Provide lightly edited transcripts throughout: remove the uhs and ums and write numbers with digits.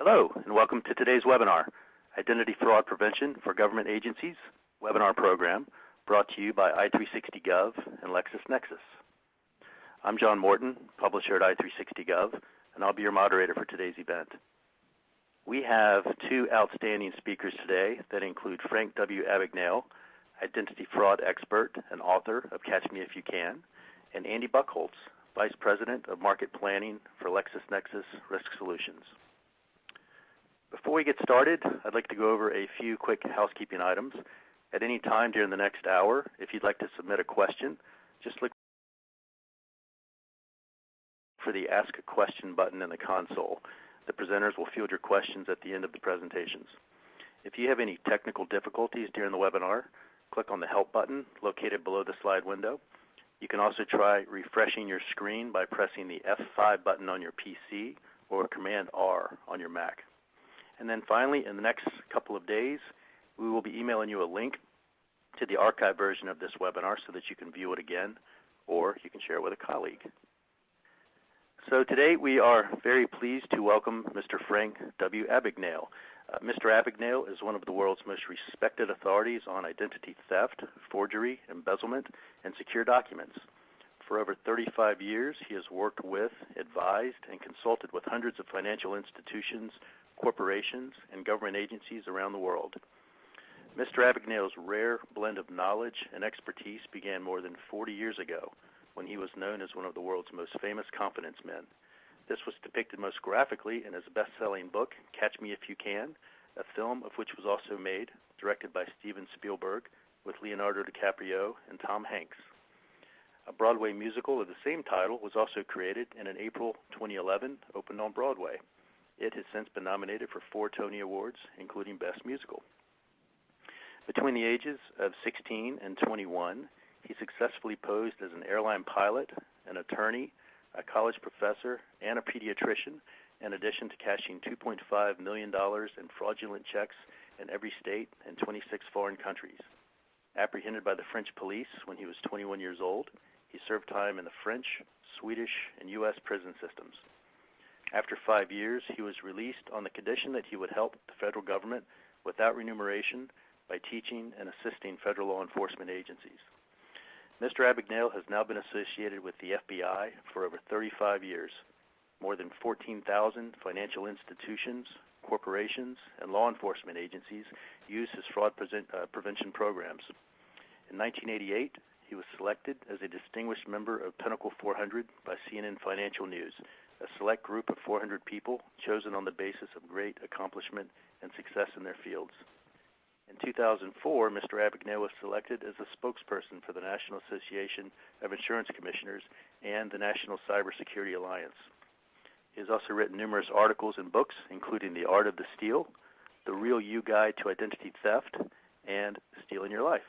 Hello, and welcome to today's webinar, Identity Fraud Prevention for Government Agencies webinar program, brought to you by i360gov and LexisNexis. I'm John Morton, publisher at i360gov, and I'll be your moderator for today's event. We have two outstanding speakers today that include Frank W. Abagnale, identity fraud expert and author of Catch Me If You Can, and Andy Buchholz, Vice President of Market Planning for LexisNexis Risk Solutions. Before we get started, I'd like to go over a few quick housekeeping items. At any time during the next hour, if you'd like to submit a question, just look for the Ask a Question button in the console. The presenters will field your questions at the end of the presentations. If you have any technical difficulties during the webinar, click on the Help button located below the slide window. You can also try refreshing your screen by pressing the F5 button on your PC or Command R on your Mac. And then finally, in the next couple of days, we will be emailing you a link to the archived version of this webinar so that you can view it again, or you can share it with a colleague. So today we are very pleased to welcome Mr. Frank W. Abagnale. Mr. Abagnale is one of the world's most respected authorities on identity theft, forgery, embezzlement, and secure documents. For over 35 years, he has worked with, advised, and consulted with hundreds of financial institutions, corporations, and government agencies around the world. Mr. Abagnale's rare blend of knowledge and expertise began more than 40 years ago when he was known as one of the world's most famous confidence men. This was depicted most graphically in his best-selling book, Catch Me If You Can, a film of which was also made, directed by Steven Spielberg, with Leonardo DiCaprio and Tom Hanks. A Broadway musical of the same title was also created and in April 2011 opened on Broadway. It has since been nominated for 4 Tony Awards, including Best Musical. Between the ages of 16 and 21, he successfully posed as an airline pilot, an attorney, a college professor, and a pediatrician, in addition to cashing $2.5 million in fraudulent checks in every state and 26 foreign countries. Apprehended by the French police when he was 21 years old, he served time in the French, Swedish, and U.S. prison systems. After 5 years, he was released on the condition that he would help the federal government without remuneration by teaching and assisting federal law enforcement agencies. Mr. Abagnale has now been associated with the FBI for over 35 years. More than 14,000 financial institutions, corporations, and law enforcement agencies use his fraud prevention programs. In 1988, he was selected as a distinguished member of Pinnacle 400 by CNN Financial News, a select group of 400 people chosen on the basis of great accomplishment and success in their fields. In 2004, Mr. Abagnale was selected as a spokesperson for the National Association of Insurance Commissioners and the National Cybersecurity Alliance. He has also written numerous articles and books, including The Art of the Steal, The Real You Guide to Identity Theft, and Stealing Your Life.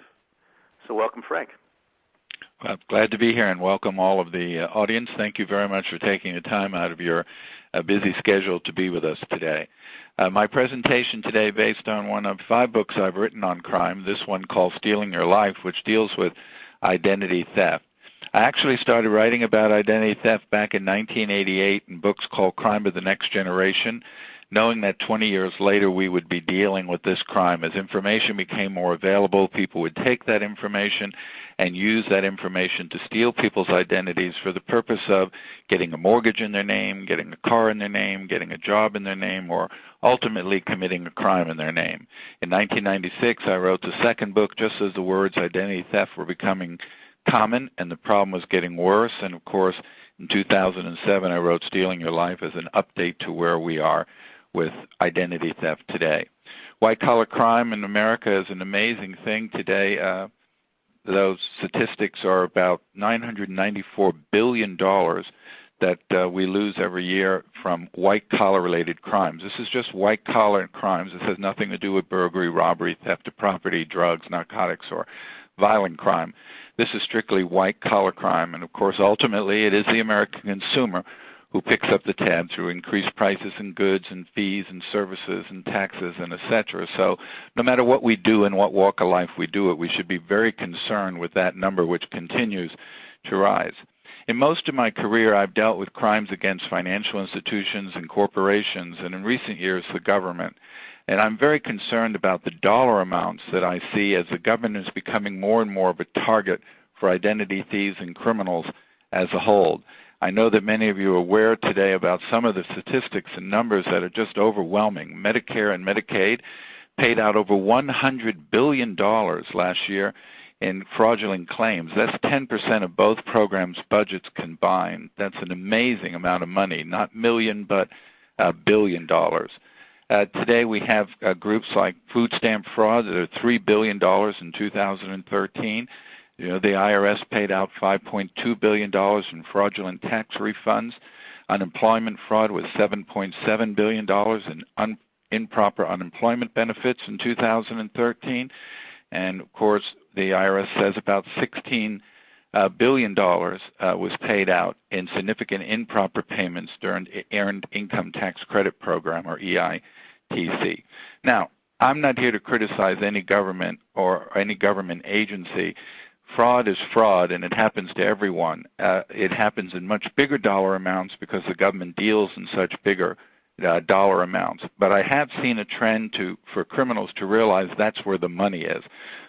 So welcome, Frank. Well, glad to be here, and welcome all of the audience. Thank you very much for taking the time out of your busy schedule to be with us today. My presentation today is based on one of 5 books I've written on crime, this one called Stealing Your Life, which deals with identity theft. I actually started writing about identity theft back in 1988 in books called Crime of the Next Generation, knowing that 20 years later we would be dealing with this crime. As information became more available, people would take that information and use that information to steal people's identities for the purpose of getting a mortgage in their name, getting a car in their name, getting a job in their name, or ultimately committing a crime in their name. In 1996, I wrote the second book just as the words identity theft were becoming common and the problem was getting worse. And of course, in 2007, I wrote Stealing Your Life as an update to where we are with identity theft today. White-collar crime in America is an amazing thing today. Those statistics are about $994 billion that we lose every year from white-collar related crimes. This is just white-collar crimes. This has nothing to do with burglary, robbery, theft of property, drugs, narcotics, or violent crime. This is strictly white-collar crime, and of course, ultimately, it is the American consumer who picks up the tab through increased prices in goods and fees and services and taxes and et cetera. So no matter what we do and what walk of life we do it, we should be very concerned with that number, which continues to rise. In most of my career, I've dealt with crimes against financial institutions and corporations, and in recent years, the government. And I'm very concerned about the dollar amounts that I see as the government is becoming more and more of a target for identity thieves and criminals as a whole. I know that many of you are aware today about some of the statistics and numbers that are just overwhelming. Medicare and Medicaid paid out over $100 billion last year in fraudulent claims. That's 10% of both programs' budgets combined. That's an amazing amount of money, not million, but $1 billion. Today we have groups like food stamp fraud that are $3 billion in 2013. You know, the IRS paid out $5.2 billion in fraudulent tax refunds. Unemployment fraud was $7.7 billion in improper unemployment benefits in 2013. And, of course, the IRS says about $16 billion was paid out in significant improper payments during the Earned Income Tax Credit Program, or EITC. Now, I'm not here to criticize any government or any government agency. Fraud is fraud, and it happens to everyone. It happens in much bigger dollar amounts because the government deals in such bigger dollar amounts. But I have seen a trend for criminals to realize that's where the money is.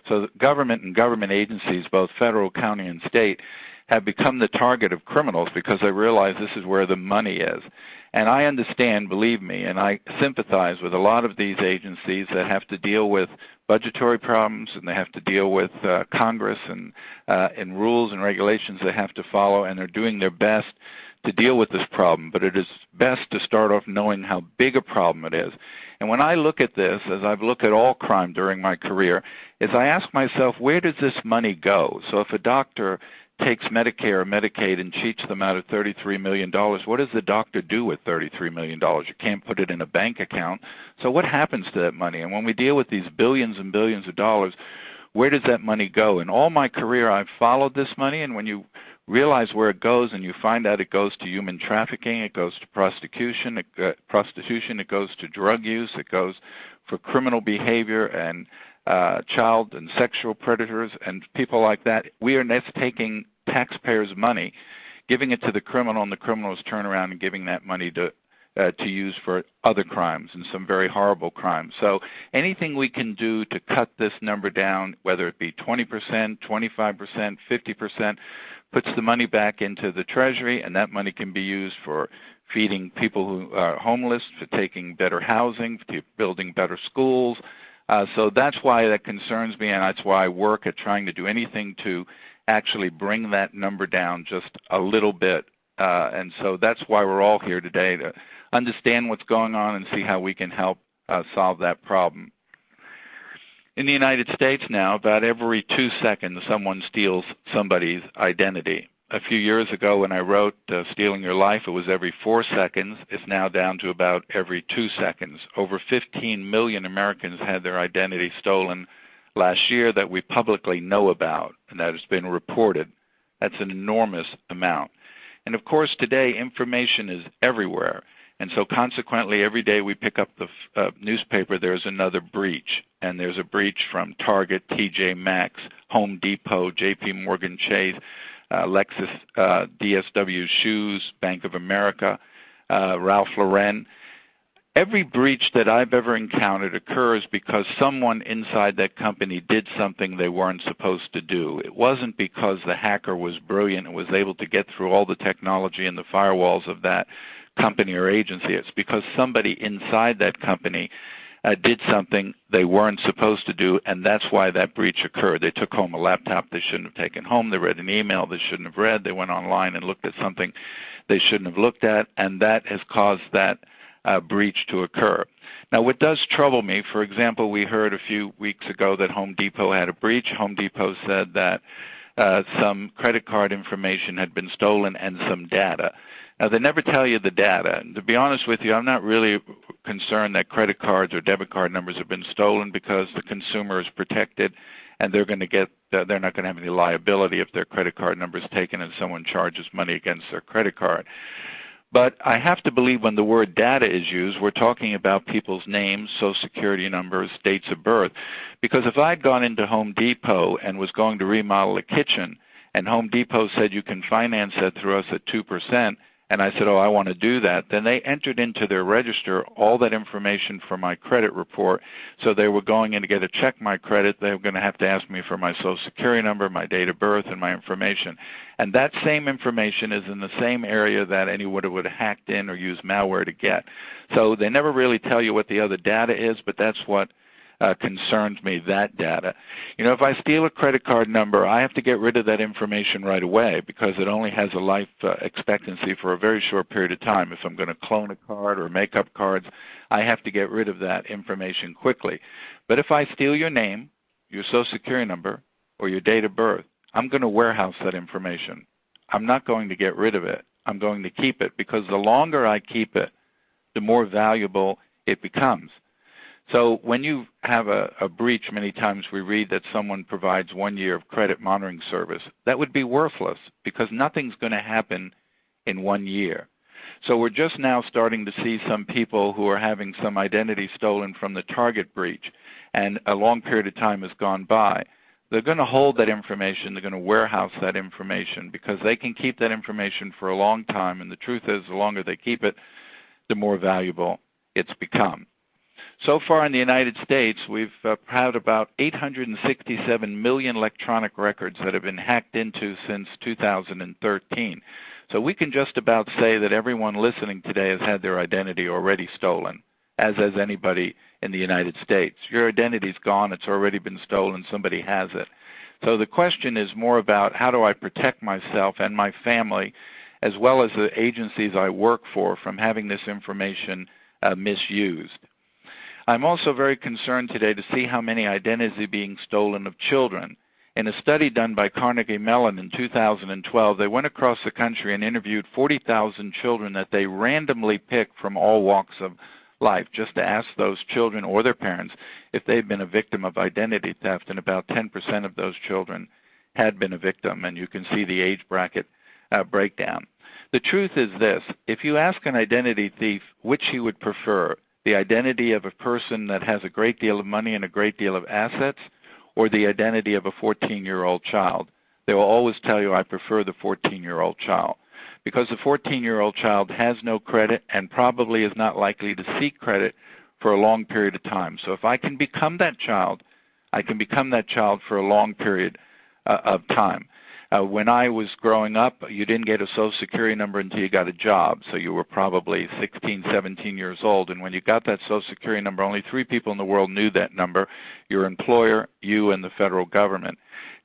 So the government and government agencies, both federal, county, and state, have become the target of criminals because they realize this is where the money is. And I understand, believe me, and I sympathize with a lot of these agencies that have to deal with budgetary problems, and they have to deal with Congress and rules and regulations they have to follow, and they're doing their best to deal with this problem. But it is best to start off knowing how big a problem it is. And when I look at this, as I've looked at all crime during my career, is I ask myself, where does this money go? So if a doctor takes Medicare or Medicaid and cheats them out of $33 million, what does the doctor do with $33 million? You can't put it in a bank account. So what happens to that money? And when we deal with these billions and billions of dollars, where does that money go? In all my career, I've followed this money, and when you realize where it goes and you find out it goes to human trafficking, it goes to prostitution, it goes to drug use, it goes for criminal behavior and child and sexual predators and people like that. We are next taking taxpayers' money, giving it to the criminal, and the criminals turn around and giving that money to use for other crimes and some very horrible crimes. So anything we can do to cut this number down, whether it be 20%, 25%, 50%, puts the money back into the Treasury, and that money can be used for feeding people who are homeless, for taking better housing, for building better schools. So that's why that concerns me, and that's why I work at trying to do anything to actually bring that number down just a little bit. And so that's why we're all here today, to understand what's going on and see how we can help solve that problem. In the United States now, about every 2 seconds, someone steals somebody's identity. A few years ago when I wrote Stealing Your Life, it was every 4 seconds. It's now down to about every 2 seconds. Over 15 million Americans had their identity stolen last year that we publicly know about and that has been reported. That's an enormous amount. And of course, today, information is everywhere. And so consequently, every day we pick up the newspaper, there's another breach. And there's a breach from Target, TJ Maxx, Home Depot, JP Morgan Chase, Lexus, DSW Shoes, Bank of America, Ralph Lauren. Every breach that I've ever encountered occurs because someone inside that company did something they weren't supposed to do. It wasn't because the hacker was brilliant and was able to get through all the technology and the firewalls of that company or agency. It's because somebody inside that company did something they weren't supposed to do, and that's why that breach occurred. They took home a laptop they shouldn't have taken home. They read an email they shouldn't have read. They went online and looked at something they shouldn't have looked at, and that has caused that breach to occur. Now, what does trouble me, for example, we heard a few weeks ago that Home Depot had a breach. Home Depot said that some credit card information had been stolen and some data. Now, they never tell you the data. And to be honest with you, I'm not really concerned that credit cards or debit card numbers have been stolen because the consumer is protected and they're not going to have any liability if their credit card number is taken and someone charges money against their credit card. But I have to believe when the word data is used, we're talking about people's names, Social Security numbers, dates of birth. Because if I'd gone into Home Depot and was going to remodel a kitchen and Home Depot said you can finance that through us at 2%, and I said, oh, I want to do that, then they entered into their register all that information for my credit report. So they were going in to get a check my credit. They were going to have to ask me for my Social Security number, my date of birth, and my information. And that same information is in the same area that anyone would have hacked in or used malware to get. So they never really tell you what the other data is, but that's what concerns me, that data. You know, if I steal a credit card number, I have to get rid of that information right away because it only has a life expectancy for a very short period of time. If I'm going to clone a card or make up cards, I have to get rid of that information quickly. But if I steal your name, your Social Security number, or your date of birth, I'm going to warehouse that information. I'm not going to get rid of it. I'm going to keep it because the longer I keep it, the more valuable it becomes. So when you have a breach, many times we read that someone provides 1 year of credit monitoring service. That would be worthless because nothing's going to happen in 1 year. So we're just now starting to see some people who are having some identity stolen from the Target breach, and a long period of time has gone by. They're going to hold that information. They're going to warehouse that information because they can keep that information for a long time, and the truth is the longer they keep it, the more valuable it's become. So far in the United States, we've had about 867 million electronic records that have been hacked into since 2013. So we can just about say that everyone listening today has had their identity already stolen, as has anybody in the United States. Your identity's gone. It's already been stolen. Somebody has it. So the question is more about how do I protect myself and my family, as well as the agencies I work for, from having this information misused. I'm also very concerned today to see how many identities are being stolen of children. In a study done by Carnegie Mellon in 2012, they went across the country and interviewed 40,000 children that they randomly picked from all walks of life, just to ask those children or their parents if they'd been a victim of identity theft, and about 10% of those children had been a victim, and you can see the age bracket breakdown. The truth is this: if you ask an identity thief which he would prefer, the identity of a person that has a great deal of money and a great deal of assets, or the identity of a 14-year-old child, they will always tell you, I prefer the 14-year-old child, because the 14-year-old child has no credit and probably is not likely to seek credit for a long period of time. So if I can become that child, I can become that child for a long period of time. When I was growing up, you didn't get a Social Security number until you got a job, so you were probably 16, 17 years old. And when you got that Social Security number, only 3 people in the world knew that number: your employer, you, and the federal government.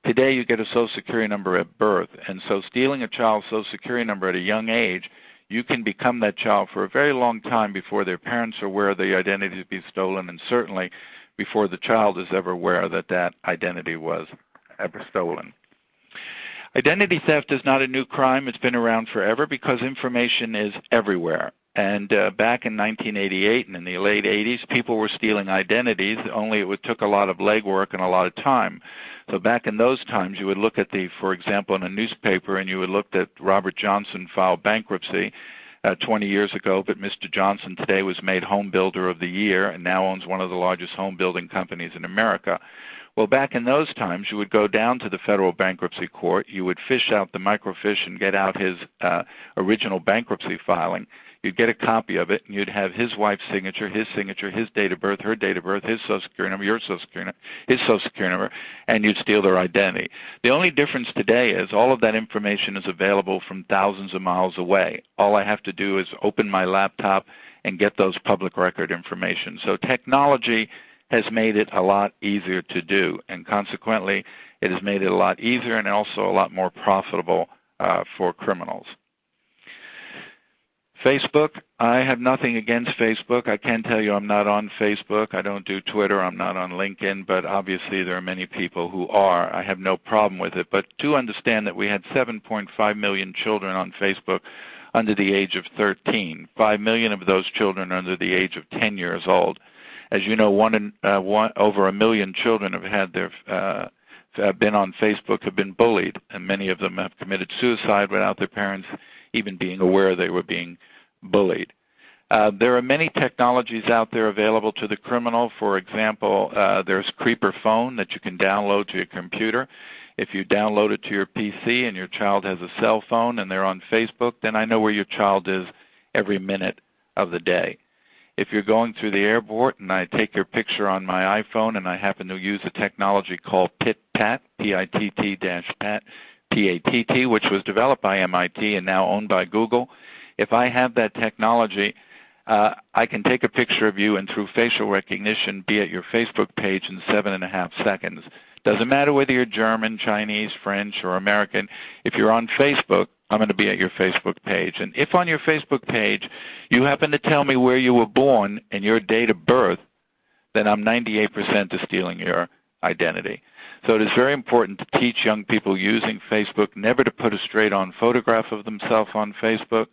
Today, you get a Social Security number at birth, and so stealing a child's Social Security number at a young age, you can become that child for a very long time before their parents are aware the identity has been stolen, and certainly before the child is ever aware that that identity was ever stolen. Identity theft is not a new crime. It's been around forever because information is everywhere. And back in 1988 and in the late 80s, people were stealing identities, only it took a lot of legwork and a lot of time. So back in those times, you would look at for example, in a newspaper, and you would look at Robert Johnson filed bankruptcy 20 years ago, but Mr. Johnson today was made Home Builder of the Year and now owns one of the largest home building companies in America. Well, back in those times, you would go down to the federal bankruptcy court, you would fish out the microfiche and get out his original bankruptcy filing. You'd get a copy of it, and you'd have his wife's signature, his date of birth, her date of birth, his Social Security number, your Social Security number, his Social Security number, and you'd steal their identity. The only difference today is all of that information is available from thousands of miles away. All I have to do is open my laptop and get those public record information. So technology has made it a lot easier to do, and consequently, it has made it a lot easier and also a lot more profitable for criminals. Facebook, I have nothing against Facebook. I can tell you I'm not on Facebook. I don't do Twitter. I'm not on LinkedIn, but obviously there are many people who are. I have no problem with it. But do understand that we had 7.5 million children on Facebook under the age of 13. 5 million of those children under the age of 10 years old. As you know, over 1 million children have had been on Facebook, have been bullied, and many of them have committed suicide without their parents even being aware they were being bullied. There are many technologies out there available to the criminal. For example, there's Creeper Phone that you can download to your computer. If you download it to your PC and your child has a cell phone and they're on Facebook, then I know where your child is every minute of the day. If you're going through the airport and I take your picture on my iPhone and I happen to use a technology called PIT-PAT, P-I-T-T-PAT, P-A-T-T, which was developed by MIT and now owned by Google, if I have that technology, I can take a picture of you and through facial recognition be at your Facebook page in 7.5 seconds. Doesn't matter whether you're German, Chinese, French, or American. If you're on Facebook, I'm going to be at your Facebook page. And if on your Facebook page you happen to tell me where you were born and your date of birth, then I'm 98% to stealing your identity. So it is very important to teach young people using Facebook never to put a straight-on photograph of themselves on Facebook.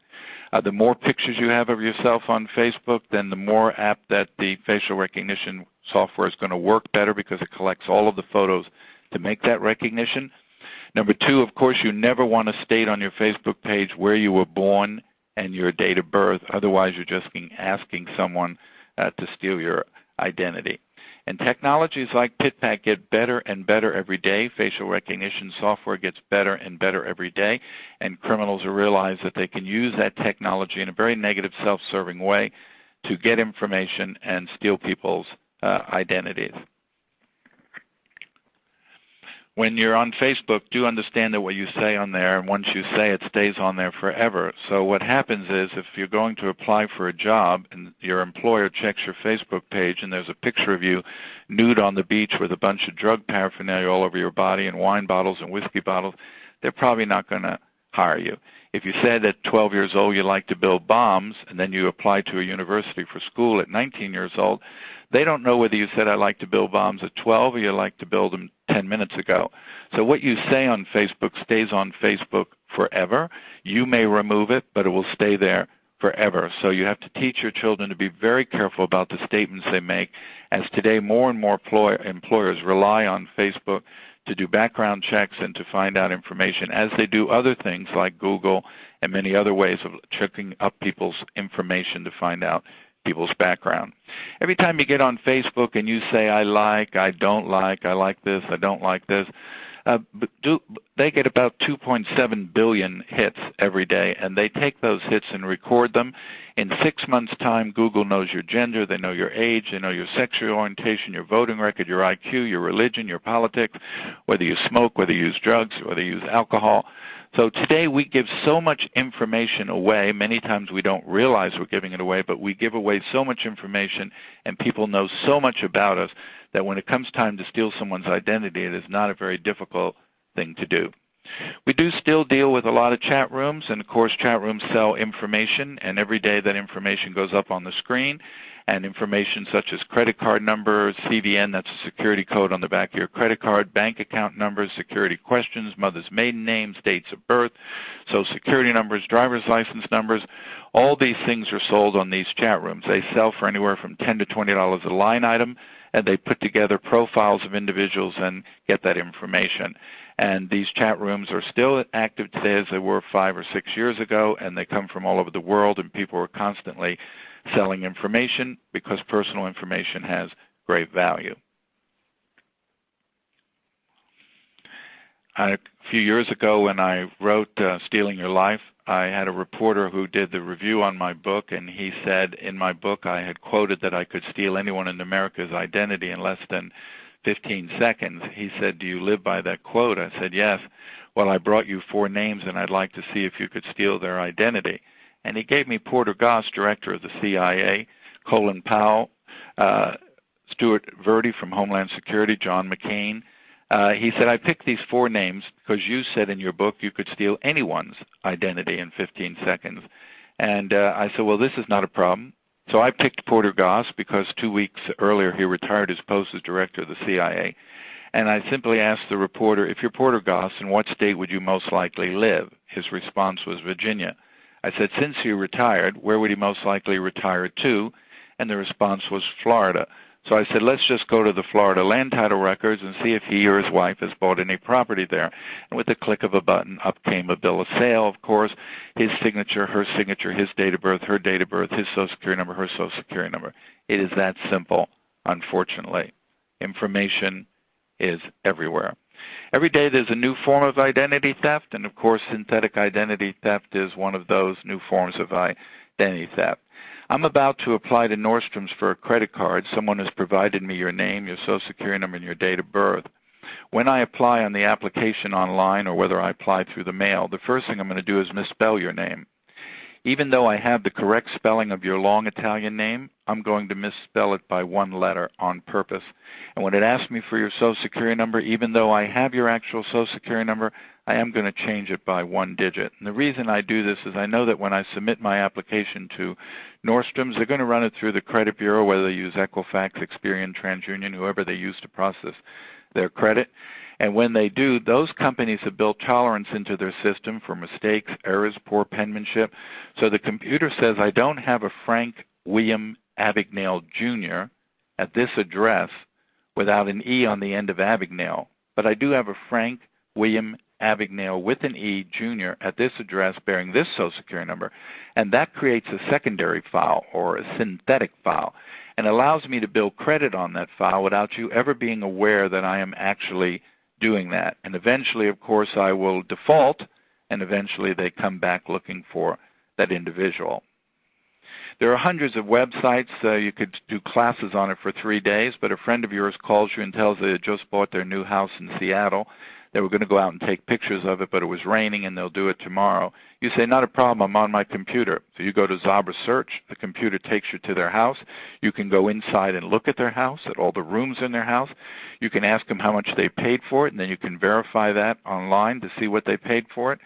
The more pictures you have of yourself on Facebook, then the more apt that the facial recognition software is going to work better because it collects all of the photos to make that recognition. Number two, of course, you never want to state on your Facebook page where you were born and your date of birth. Otherwise, you're just asking someone to steal your identity. And technologies like PIT-PAT get better and better every day. Facial recognition software gets better and better every day. And criminals realize that they can use that technology in a very negative, self-serving way to get information and steal people's identities. When you're on Facebook, do understand that what you say on there, and once you say it, stays on there forever. So what happens is if you're going to apply for a job and your employer checks your Facebook page and there's a picture of you nude on the beach with a bunch of drug paraphernalia all over your body and wine bottles and whiskey bottles, they're probably not going to hire you. If you said at 12 years old you like to build bombs and then you apply to a university for school at 19 years old, they don't know whether you said I like to build bombs at 12 or you like to build them 10 minutes ago. So what you say on Facebook stays on Facebook forever. You may remove it, but it will stay there forever. So you have to teach your children to be very careful about the statements they make, as today more and more employers rely on Facebook to do background checks and to find out information, as they do other things like Google and many other ways of checking up people's information to find out people's background. Every time you get on Facebook and you say, I like, I don't like, I like this, I don't like this, they get about 2.7 billion hits every day, and they take those hits and record them. In 6 months' time, Google knows your gender, they know your age, they know your sexual orientation, your voting record, your IQ, your religion, your politics, whether you smoke, whether you use drugs, whether you use alcohol. So today we give so much information away. Many times we don't realize we're giving it away, but we give away so much information and people know so much about us that when it comes time to steal someone's identity, it is not a very difficult thing to do. We do still deal with a lot of chat rooms, and of course chat rooms sell information, and every day that information goes up on the screen, and information such as credit card numbers, CVN, that's a security code on the back of your credit card, bank account numbers, security questions, mother's maiden names, dates of birth, Social Security numbers, driver's license numbers. All these things are sold on these chat rooms. They sell for anywhere from $10 to $20 a line item, and they put together profiles of individuals and get that information. And these chat rooms are still active today as they were 5 or 6 years ago, and they come from all over the world, and people are constantly selling information because personal information has great value. A few years ago when I wrote Stealing Your Life, I had a reporter who did the review on my book, and he said in my book I had quoted that I could steal anyone in America's identity in less than 15 seconds. He said, do you live by that quote? I said, yes. Well, I brought you 4 names, and I'd like to see if you could steal their identity. And he gave me Porter Goss, director of the CIA, Colin Powell, Stuart Verde from Homeland Security, John McCain. He said, I picked these 4 names because you said in your book you could steal anyone's identity in 15 seconds. And I said, well, this is not a problem. So I picked Porter Goss because 2 weeks earlier he retired his post as director of the CIA. And I simply asked the reporter, if you're Porter Goss, in what state would you most likely live? His response was Virginia. I said, since he retired, where would he most likely retire to? And the response was Florida. So I said, let's just go to the Florida land title records and see if he or his wife has bought any property there. And with the click of a button, up came a bill of sale, of course, his signature, her signature, his date of birth, her date of birth, his Social Security number, her Social Security number. It is that simple, unfortunately. Information is everywhere. Every day there's a new form of identity theft, and of course synthetic identity theft is one of those new forms of identity theft. I'm about to apply to Nordstrom's for a credit card. Someone has provided me your name, your Social Security number, and your date of birth. When I apply on the application online or whether I apply through the mail, the first thing I'm going to do is misspell your name. Even though I have the correct spelling of your long Italian name, I'm going to misspell it by one letter on purpose. And when it asks me for your Social Security number, even though I have your actual Social Security number, I am going to change it by one digit. And the reason I do this is I know that when I submit my application to Nordstrom's, they're going to run it through the credit bureau, whether they use Equifax, Experian, TransUnion, whoever they use to process their credit. And when they do, those companies have built tolerance into their system for mistakes, errors, poor penmanship. So the computer says, I don't have a Frank William Abagnale Jr. at this address without an E on the end of Abagnale, but I do have a Frank William Abagnale with an E Jr. at this address bearing this Social Security number. And that creates a secondary file or a synthetic file and allows me to build credit on that file without you ever being aware that I am actually doing that. And eventually, of course, I will default, and eventually they come back looking for that individual. There are hundreds of websites. You could do classes on it for 3 days, but a friend of yours calls you and tells you they just bought their new house in Seattle. They were going to go out and take pictures of it, but it was raining and they'll do it tomorrow. You say, not a problem, I'm on my computer. So you go to Zabra Search. The computer takes you to their house. You can go inside and look at their house, at all the rooms in their house. You can ask them how much they paid for it, and then you can verify that online to see what they paid for it.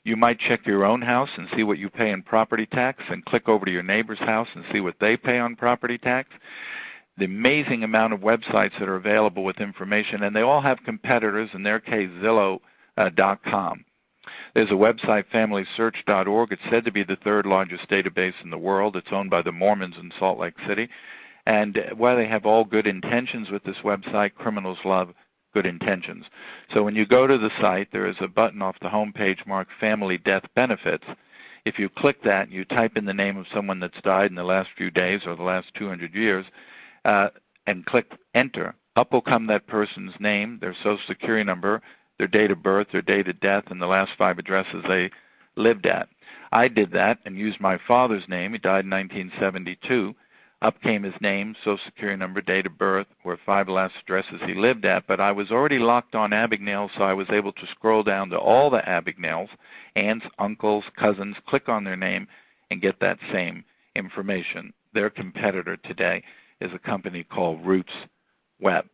You might check your own house and see what you pay in property tax and click over to your neighbor's house and see what they pay on property tax. The amazing amount of websites that are available with information, and they all have competitors, in their case Zillow.com. There's a website, FamilySearch.org. It's said to be the third largest database in the world. It's owned by the Mormons in Salt Lake City. And while they have all good intentions with this website, criminals love good intentions. So when you go to the site, there is a button off the home page marked Family Death Benefits. If you click that and you type in the name of someone that's died in the last few days or the last 200 years, and click Enter, up will come that person's name, their Social Security number, their date of birth, their date of death, and the last 5 addresses they lived at. I did that and used my father's name. He died in 1972. Up came his name, Social Security number, date of birth, were 5 last addresses he lived at, but I was already locked on Abagnale, so I was able to scroll down to all the Abagnales, aunts, uncles, cousins, click on their name, and get that same information. Their competitor today is a company called Roots Web.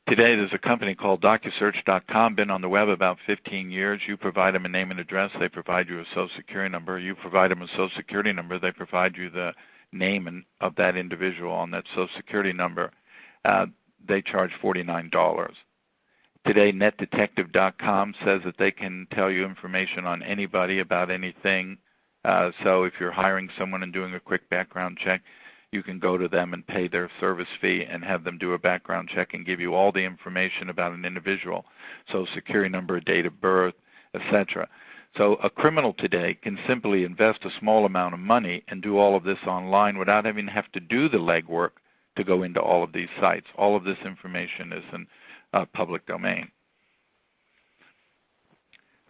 Today there's a company called DocuSearch.com, been on the web about 15 years. You provide them a name and address, they provide you a Social Security number. You provide them a Social Security number, they provide you the name of that individual on that Social Security number. They charge $49. Today NetDetective.com says that they can tell you information on anybody about anything. So if you're hiring someone and doing a quick background check, you can go to them and pay their service fee and have them do a background check and give you all the information about an individual, Social Security number, date of birth, etc. So a criminal today can simply invest a small amount of money and do all of this online without having to have to do the legwork to go into all of these sites. All of this information is in public domain.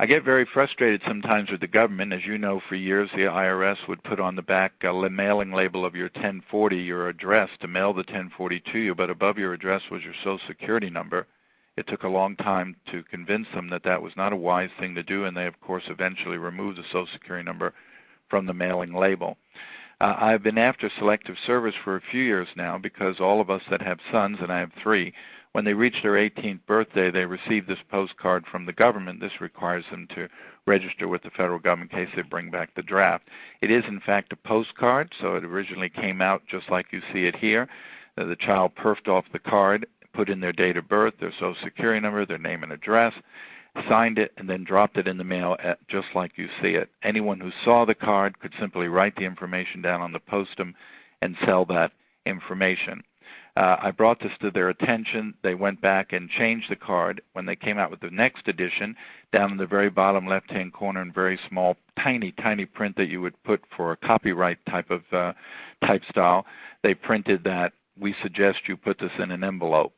I get very frustrated sometimes with the government. As you know, for years the IRS would put on the back a mailing label of your 1040, your address, to mail the 1040 to you, but above your address was your Social Security number. It took a long time to convince them that that was not a wise thing to do, and they, of course, eventually removed the Social Security number from the mailing label. I've been after Selective Service for a few years now because all of us that have sons, and I have 3, when they reach their 18th birthday, they receive this postcard from the government. This requires them to register with the federal government in case they bring back the draft. It is, in fact, a postcard, so it originally came out just like you see it here. The child perfed off the card, put in their date of birth, their Social Security number, their name and address, signed it, and then dropped it in the mail just like you see it. Anyone who saw the card could simply write the information down on the postum and sell that information. I brought this to their attention. They went back and changed the card. When they came out with the next edition, down in the very bottom left-hand corner in very small, tiny, tiny print that you would put for a copyright type of type style, they printed that we suggest you put this in an envelope.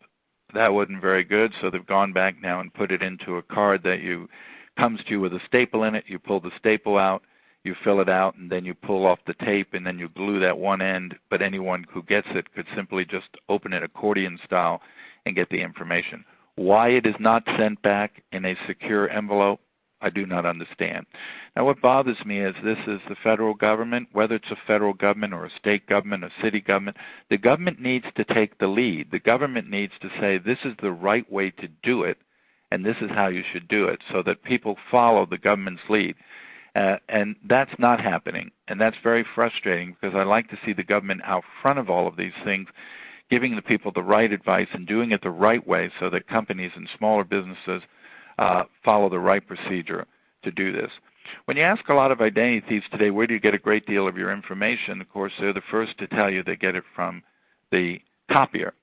That wasn't very good, so they've gone back now and put it into a card that comes to you with a staple in it. You pull the staple out, you fill it out, and then you pull off the tape, and then you glue that one end, but anyone who gets it could simply just open it accordion style and get the information. Why it is not sent back in a secure envelope, I do not understand. Now, what bothers me is this is the federal government, whether it's a federal government or a state government, a city government, the government needs to take the lead. The government needs to say this is the right way to do it, and this is how you should do it, so that people follow the government's lead. And that's not happening, and that's very frustrating because I like to see the government out front of all of these things, giving the people the right advice and doing it the right way so that companies and smaller businesses follow the right procedure to do this. When you ask a lot of identity thieves today, where do you get a great deal of your information? Of course, they're the first to tell you they get it from the copier,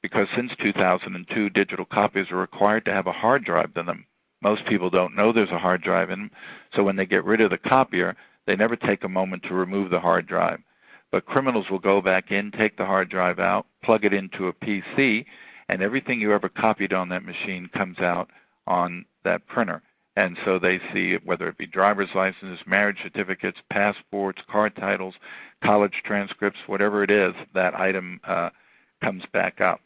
because since 2002, digital copies are required to have a hard drive in them. Most people don't know there's a hard drive in them, so when they get rid of the copier, they never take a moment to remove the hard drive. But criminals will go back in, take the hard drive out, plug it into a PC, and everything you ever copied on that machine comes out on that printer. And so they see, whether it be driver's licenses, marriage certificates, passports, car titles, college transcripts, whatever it is, that item comes back up.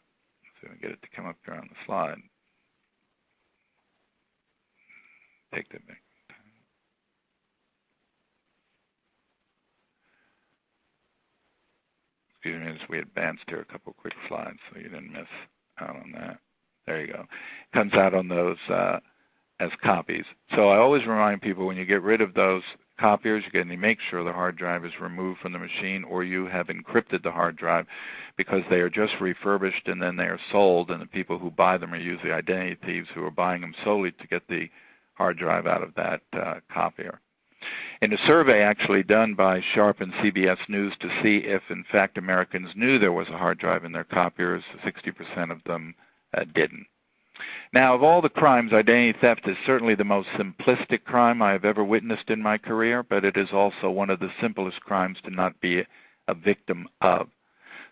So we get it to come up here on the slide. Take that back. Excuse me, as we advanced here, a couple quick slides so you didn't miss out on that. There you go. Comes out on those as copies. So I always remind people, when you get rid of those copiers, you can make sure the hard drive is removed from the machine, or you have encrypted the hard drive, because they are just refurbished and then they are sold, and the people who buy them are usually identity thieves who are buying them solely to get the hard drive out of that copier. In a survey actually done by Sharp and CBS News to see if, in fact, Americans knew there was a hard drive in their copiers, 60% of them didn't. Now, of all the crimes, identity theft is certainly the most simplistic crime I have ever witnessed in my career, but it is also one of the simplest crimes to not be a victim of.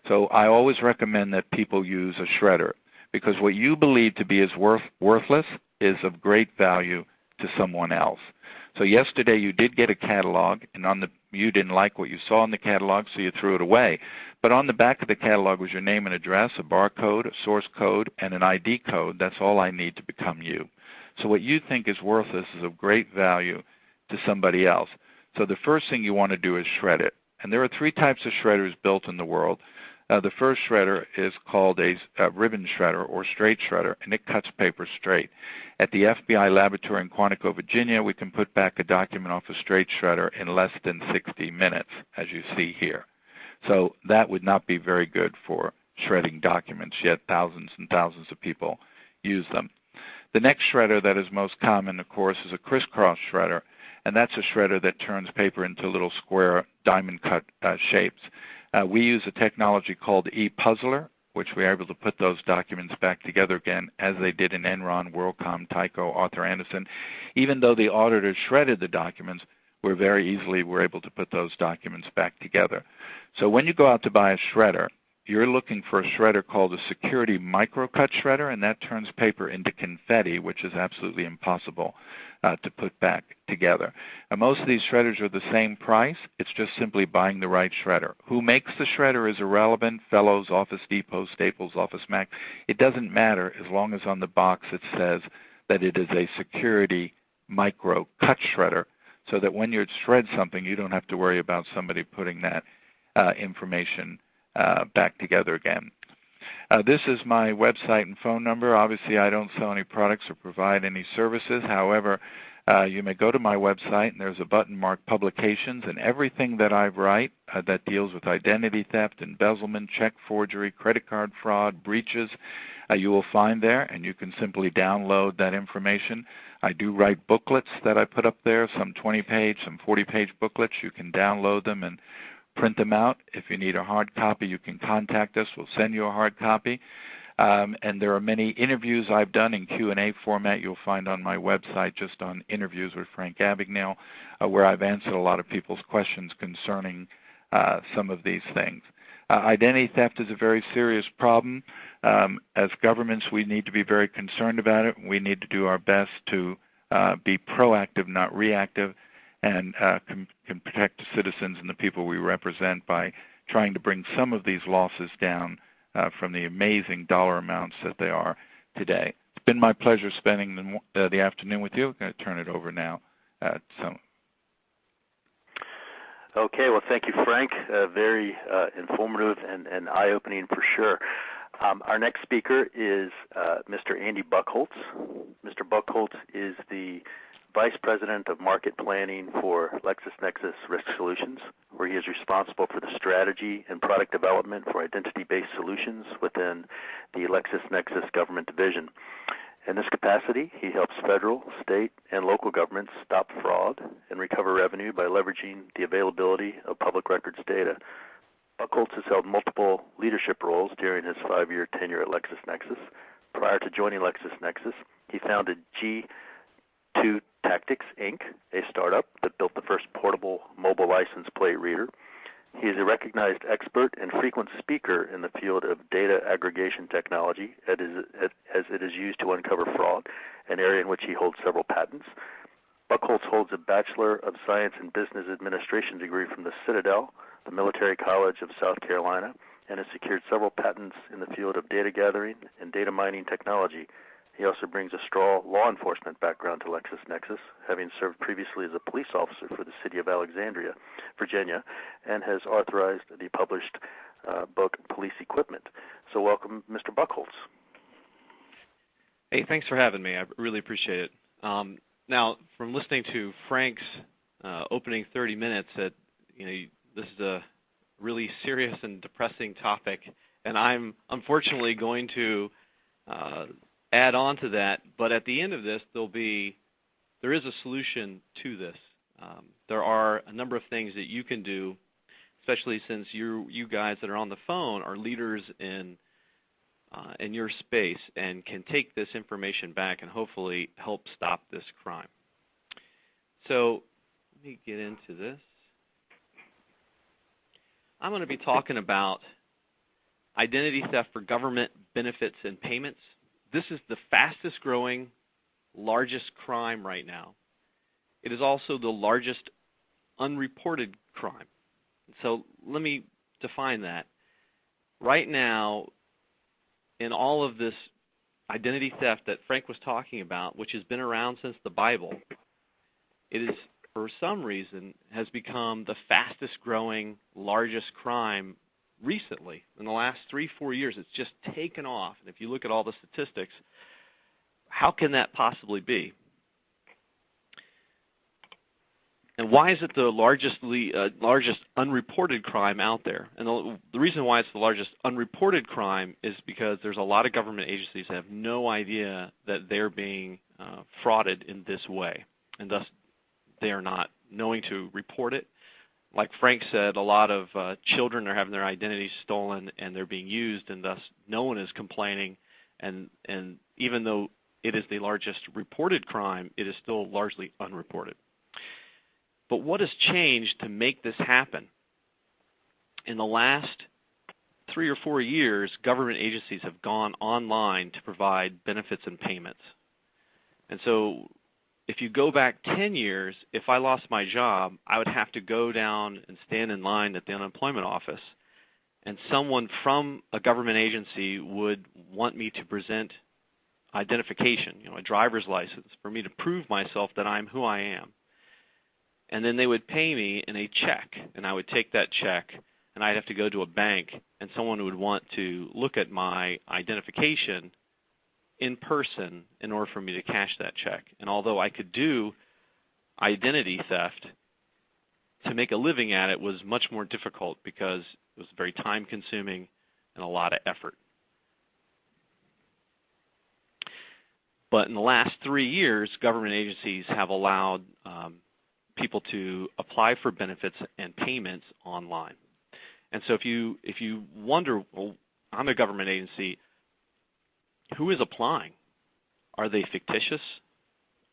So I always recommend that people use a shredder, because what you believe to be as worthless is of great value to someone else. So yesterday you did get a catalog, and you didn't like what you saw in the catalog, so you threw it away. But on the back of the catalog was your name and address, a barcode, a source code, and an ID code. That's all I need to become you. So what you think is worthless is of great value to somebody else. So the first thing you want to do is shred it. And there are 3 types of shredders built in the world. The first shredder is called a ribbon shredder or straight shredder, and it cuts paper straight. At the FBI laboratory in Quantico, Virginia, we can put back a document off a straight shredder in less than 60 minutes, as you see here. So that would not be very good for shredding documents, yet thousands and thousands of people use them. The next shredder that is most common, of course, is a Criss-Cross Shredder, and that's a shredder that turns paper into little square diamond-cut shapes. We use a technology called ePuzzler, which we are able to put those documents back together again, as they did in Enron, WorldCom, Tyco, Arthur Andersen. Even though the auditors shredded the documents, we're able to put those documents back together. So when you go out to buy a shredder, you're looking for a shredder called a security micro-cut shredder, and that turns paper into confetti, which is absolutely impossible to put back together. And most of these shredders are the same price. It's just simply buying the right shredder. Who makes the shredder is irrelevant. Fellows, Office Depot, Staples, Office Max. It doesn't matter as long as on the box it says that it is a security micro-cut shredder, so that when you shred something, you don't have to worry about somebody putting that information back together again. This is my website and phone number. Obviously, I don't sell any products or provide any services. However, you may go to my website, and there's a button marked Publications, and everything that I write that deals with identity theft, embezzlement, check forgery, credit card fraud, breaches, you will find there, and you can simply download that information. I do write booklets that I put up there, some 20-page, some 40-page booklets. You can download them and print them out. If you need a hard copy, you can contact us. We'll send you a hard copy. And there are many interviews I've done in Q&A format you'll find on my website, just on interviews with Frank Abagnale, where I've answered a lot of people's questions concerning some of these things. Identity theft is a very serious problem. As governments, we need to be very concerned about it. We need to do our best to be proactive, not reactive, and can protect the citizens and the people we represent by trying to bring some of these losses down from the amazing dollar amounts that they are today. It's been my pleasure spending the afternoon with you. I'm going to turn it over now. Okay, well, thank you, Frank. Very informative and eye-opening for sure. Our next speaker is Mr. Andy Buchholz. Mr. Buchholz is the Vice President of Market Planning for LexisNexis Risk Solutions, where he is responsible for the strategy and product development for identity-based solutions within the LexisNexis Government Division. In this capacity, he helps federal, state, and local governments stop fraud and recover revenue by leveraging the availability of public records data. Buchholz has held multiple leadership roles during his 5-year tenure at LexisNexis. Prior to joining LexisNexis, he founded G2 Tactics, Inc., a startup that built the first portable mobile license plate reader. He is a recognized expert and frequent speaker in the field of data aggregation technology as it is used to uncover fraud, an area in which he holds several patents. Buchholz holds a Bachelor of Science in Business Administration degree from the Citadel, the Military College of South Carolina, and has secured several patents in the field of data gathering and data mining technology. He also brings a strong law enforcement background to LexisNexis, having served previously as a police officer for the city of Alexandria, Virginia, and has authorized the published book Police Equipment. So welcome, Mr. Buchholz. Hey, thanks for having me. I really appreciate it. Now, from listening to Frank's opening 30 minutes, this is a really serious and depressing topic, and I'm unfortunately going to add on to that, but at the end of this, there is a solution to this. There are a number of things that you can do, especially since you guys that are on the phone are leaders in your space and can take this information back and hopefully help stop this crime. So let me get into this. I'm going to be talking about identity theft for government benefits and payments. This is the fastest growing, largest crime right now. It is also the largest unreported crime. So let me define that. Right now, in all of this identity theft that Frank was talking about, which has been around since the Bible, it is, for some reason, has become the fastest growing, largest crime recently. In the last 3-4 years, it's just taken off. And if you look at all the statistics, how can that possibly be? And why is it the largest unreported crime out there? And the reason why it's the largest unreported crime is because there's a lot of government agencies that have no idea that they're being frauded in this way, and thus they are not knowing to report it. Like Frank said, a lot of children are having their identities stolen and they're being used, and thus no one is complaining. And even though it is the largest reported crime, it is still largely unreported. But what has changed to make this happen? In the last 3 or 4 years, government agencies have gone online to provide benefits and payments. And so if you go back 10 years, if I lost my job, I would have to go down and stand in line at the unemployment office, and someone from a government agency would want me to present identification, a driver's license, for me to prove myself that I'm who I am. And then they would pay me in a check, and I would take that check, and I'd have to go to a bank, and someone would want to look at my identification in person in order for me to cash that check. And although I could do identity theft, to make a living at it was much more difficult because it was very time-consuming and a lot of effort. But in the last 3 years, government agencies have allowed people to apply for benefits and payments online. And so if you wonder, well, I'm a government agency, who is applying? Are they fictitious?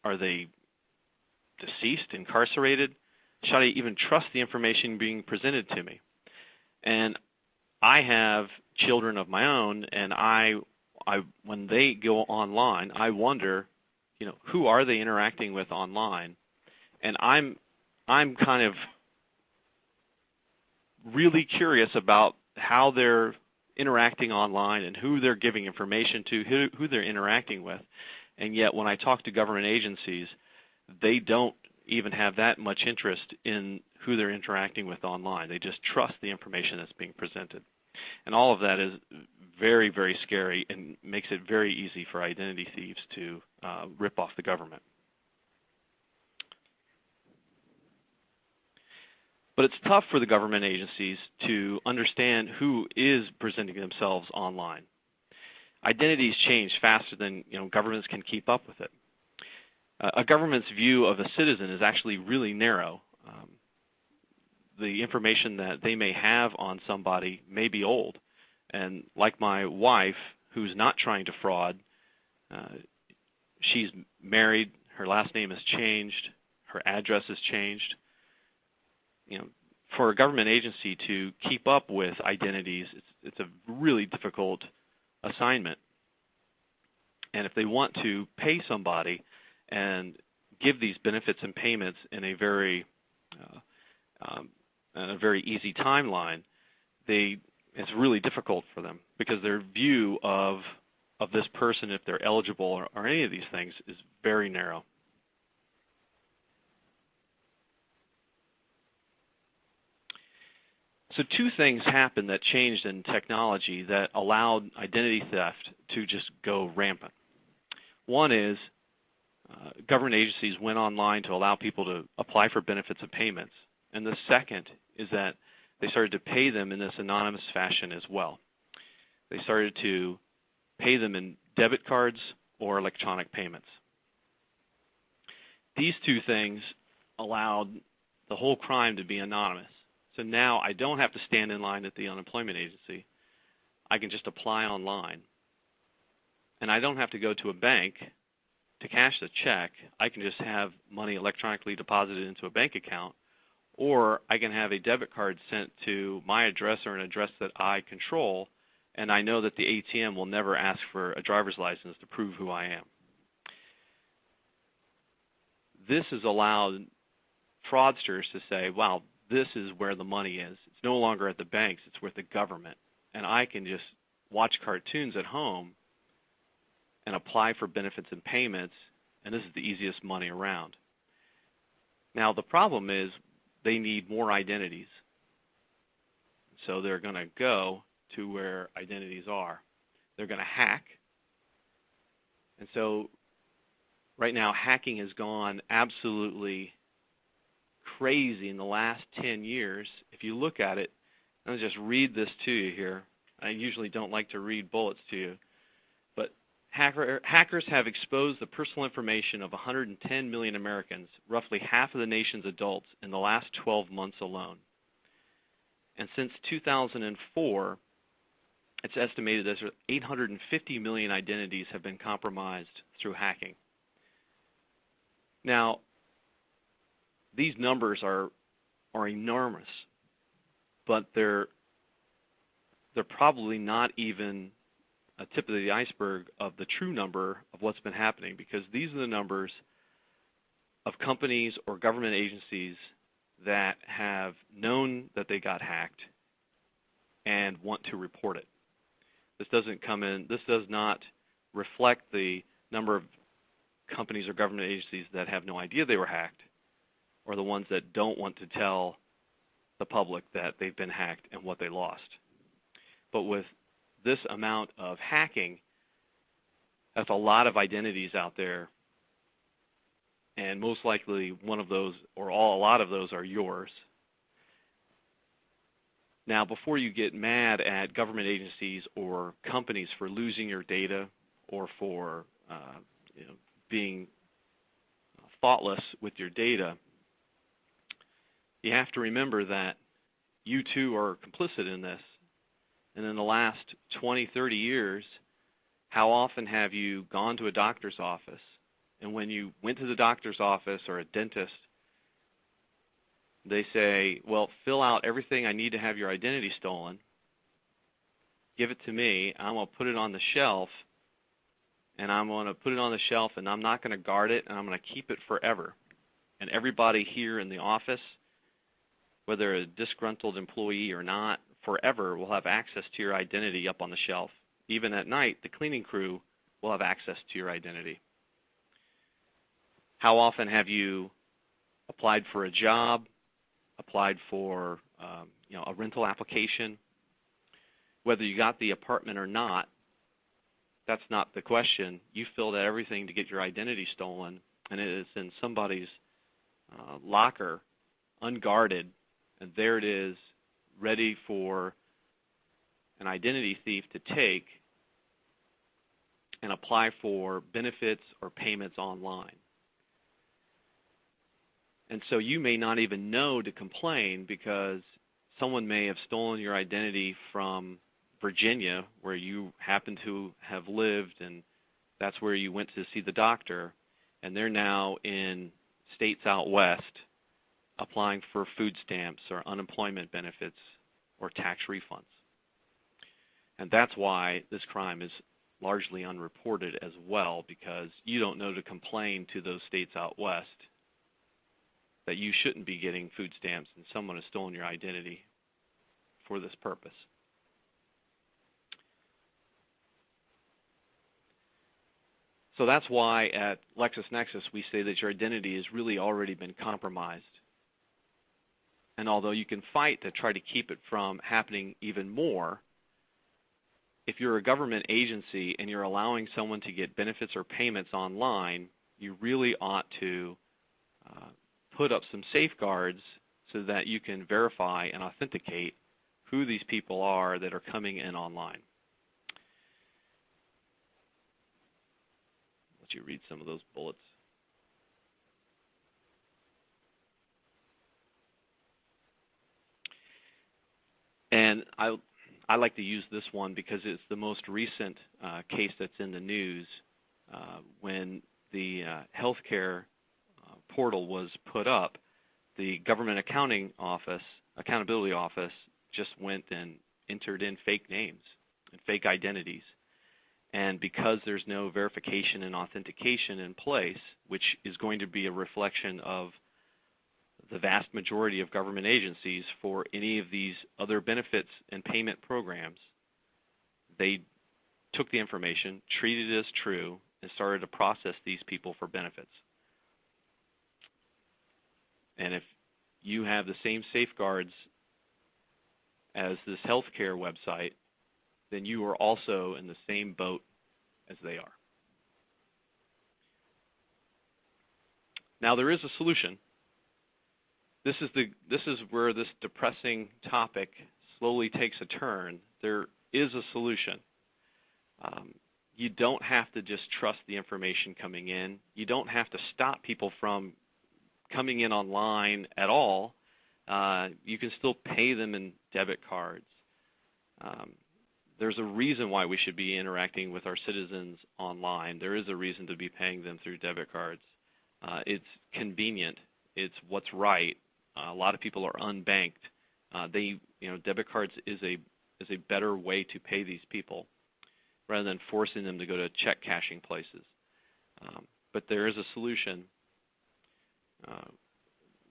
Are they deceased, incarcerated? Should I even trust the information being presented to me? And I have children of my own, and I when they go online, I wonder, who are they interacting with online? And I'm kind of really curious about how they're interacting online and who they're giving information to, who they're interacting with. And yet when I talk to government agencies, they don't even have that much interest in who they're interacting with online. They just trust the information that's being presented. And all of that is very, very scary and makes it very easy for identity thieves to rip off the government. But it's tough for the government agencies to understand who is presenting themselves online. Identities change faster than governments can keep up with it. A government's view of a citizen is actually really narrow. The information that they may have on somebody may be old. And like my wife, who's not trying to fraud, she's married, her last name has changed, her address has changed. For a government agency to keep up with identities, it's a really difficult assignment. And if they want to pay somebody and give these benefits and payments in a very easy timeline, it's really difficult for them because their view of this person, if they're eligible or any of these things, is very narrow. So two things happened that changed in technology that allowed identity theft to just go rampant. One is government agencies went online to allow people to apply for benefits and payments. And the second is that they started to pay them in this anonymous fashion as well. They started to pay them in debit cards or electronic payments. These two things allowed the whole crime to be anonymous. So now I don't have to stand in line at the unemployment agency. I can just apply online. And I don't have to go to a bank to cash the check. I can just have money electronically deposited into a bank account, or I can have a debit card sent to my address or an address that I control, and I know that the ATM will never ask for a driver's license to prove who I am. This has allowed fraudsters to say, wow, this is where the money is. It's no longer at the banks, it's with the government. And I can just watch cartoons at home and apply for benefits and payments, and this is the easiest money around. Now the problem is they need more identities. So they're going to go to where identities are. They're going to hack. And so right now hacking has gone absolutely crazy in the last 10 years. If you look at it, I'll just read this to you here. I usually don't like to read bullets to you. But hackers have exposed the personal information of 110 million Americans, roughly half of the nation's adults, in the last 12 months alone. And since 2004, it's estimated that 850 million identities have been compromised through hacking. Now, these numbers are enormous, but they're probably not even a tip of the iceberg of the true number of what's been happening, because these are the numbers of companies or government agencies that have known that they got hacked and want to report it. This does not reflect the number of companies or government agencies that have no idea they were hacked, or the ones that don't want to tell the public that they've been hacked and what they lost. But with this amount of hacking, that's a lot of identities out there, and most likely one of those or a lot of those are yours. Now, before you get mad at government agencies or companies for losing your data or for being thoughtless with your data, you have to remember that you too are complicit in this. And in the last 20, 30 years, how often have you gone to a doctor's office, and when you went to the doctor's office or a dentist, they say, well, fill out everything I need to have your identity stolen, give it to me. I'm going to put it on the shelf, and I'm going to put it on the shelf, and I'm not going to guard it, and I'm going to keep it forever. And everybody here in the office, whether a disgruntled employee or not, forever will have access to your identity up on the shelf. Even at night, the cleaning crew will have access to your identity. How often have you applied for a job, applied for a rental application? Whether you got the apartment or not, that's not the question. You filled out everything to get your identity stolen, and it is in somebody's locker, unguarded, and there it is, ready for an identity thief to take and apply for benefits or payments online. And so you may not even know to complain because someone may have stolen your identity from Virginia, where you happen to have lived, and that's where you went to see the doctor, and they're now in states out west applying for food stamps or unemployment benefits or tax refunds. And that's why this crime is largely unreported as well, because you don't know to complain to those states out west that you shouldn't be getting food stamps and someone has stolen your identity for this purpose. So that's why at LexisNexis we say that your identity has really already been compromised. And although you can fight to try to keep it from happening even more, if you're a government agency and you're allowing someone to get benefits or payments online, you really ought to put up some safeguards so that you can verify and authenticate who these people are that are coming in online. I'll let you read some of those bullets. And I like to use this one because it's the most recent case that's in the news when the healthcare portal was put up. The Government Accountability Office just went and entered in fake names and fake identities. And because there's no verification and authentication in place, which is going to be a reflection of the vast majority of government agencies for any of these other benefits and payment programs, they took the information, treated it as true, and started to process these people for benefits. And if you have the same safeguards as this healthcare website, then you are also in the same boat as they are. Now there is a solution. This is where this depressing topic slowly takes a turn. There is a solution. You don't have to just trust the information coming in. You don't have to stop people from coming in online at all. You can still pay them in debit cards. There's a reason why we should be interacting with our citizens online. There is a reason to be paying them through debit cards. It's convenient. It's what's right. A lot of people are unbanked. Debit cards is a better way to pay these people rather than forcing them to go to check cashing places. But there is a solution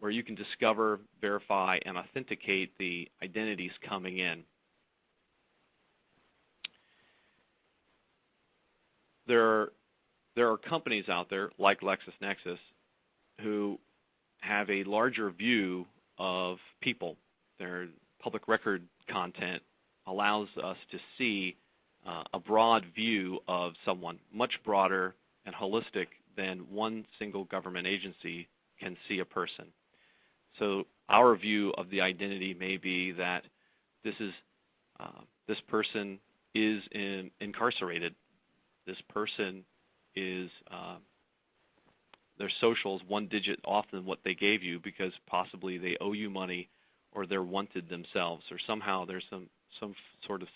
where you can discover, verify, and authenticate the identities coming in. There are companies out there like LexisNexis who have a larger view of people. Their public record content allows us to see a broad view of someone, much broader and holistic than one single government agency can see a person. So our view of the identity may be that this person is incarcerated. This person is their social is one digit off than what they gave you because possibly they owe you money or they're wanted themselves, or somehow there's some sort of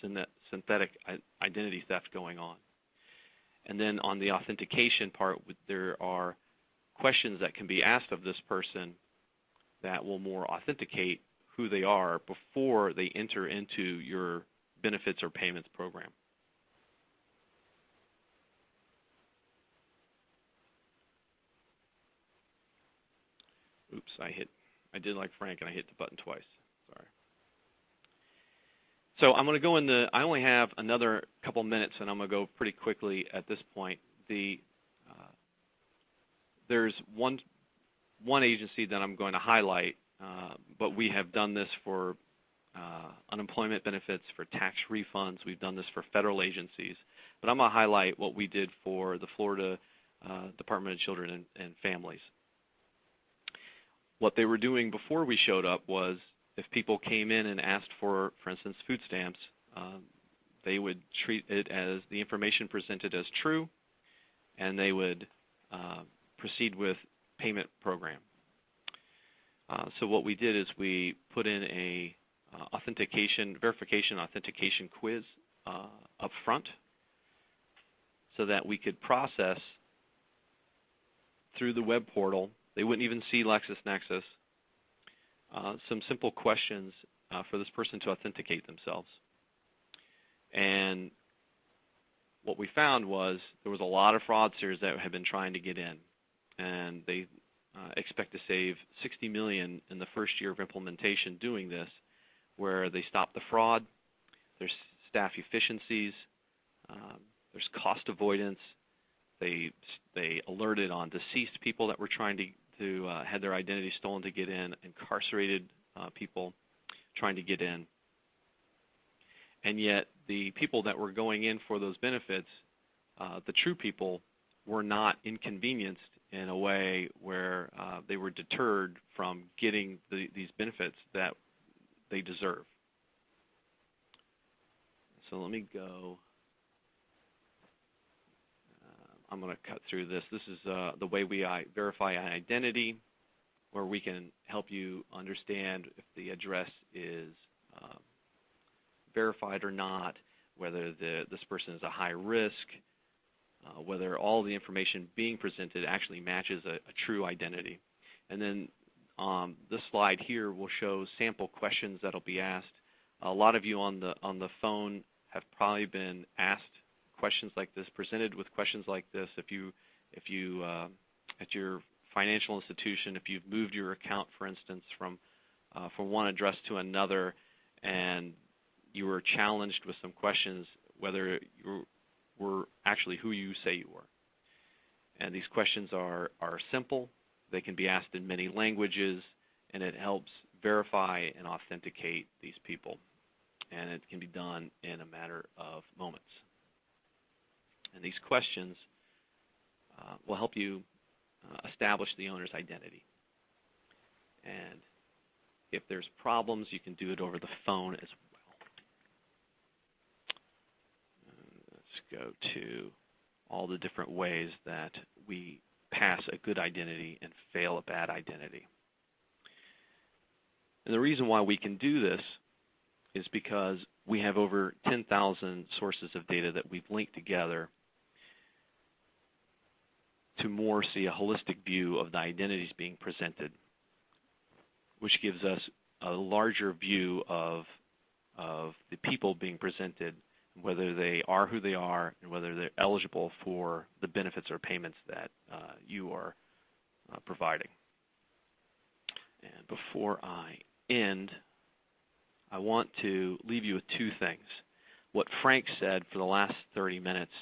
synthetic identity theft going on. And then on the authentication part, there are questions that can be asked of this person that will more authenticate who they are before they enter into your benefits or payments program. Oops, I did like Frank and I hit the button twice. Sorry. So I'm going to go into, I only have another couple minutes and I'm going to go pretty quickly at this point. There's one agency that I'm going to highlight, but we have done this for unemployment benefits, for tax refunds. We've done this for federal agencies. But I'm going to highlight what we did for the Florida Department of Children and Families. What they were doing before we showed up was if people came in and asked for instance, food stamps, they would treat it as the information presented as true, and they would proceed with payment program. So what we did is we put in a verification authentication quiz up front so that we could process through the web portal. They wouldn't even see LexisNexis. Some simple questions for this person to authenticate themselves. And what we found was there was a lot of fraudsters that had been trying to get in, and they expect to save $60 million in the first year of implementation doing this, where they stopped the fraud, there's staff efficiencies, there's cost avoidance. They alerted on deceased people that were trying to had their identity stolen to get in, incarcerated people trying to get in. And yet the people that were going in for those benefits, the true people, were not inconvenienced in a way where they were deterred from getting these benefits that they deserve. So let me go. I'm going to cut through this. This is the way we verify an identity, where we can help you understand if the address is verified or not, whether this person is a high risk, whether all the information being presented actually matches a true identity. And then this slide here will show sample questions that will be asked. A lot of you on the phone have probably been asked questions like this, presented with questions like this. If you at your financial institution, if you've moved your account, for instance, from one address to another, and you were challenged with some questions whether you were actually who you say you were. And these questions are simple. They can be asked in many languages, and it helps verify and authenticate these people. And it can be done in a matter of moments. And these questions will help you establish the owner's identity. And if there's problems, you can do it over the phone as well. Let's go to all the different ways that we pass a good identity and fail a bad identity. And the reason why we can do this is because we have over 10,000 sources of data that we've linked together to more see a holistic view of the identities being presented, which gives us a larger view of the people being presented, whether they are who they are, and whether they're eligible for the benefits or payments that you are providing. And before I end, I want to leave you with two things. What Frank said for the last 30 minutes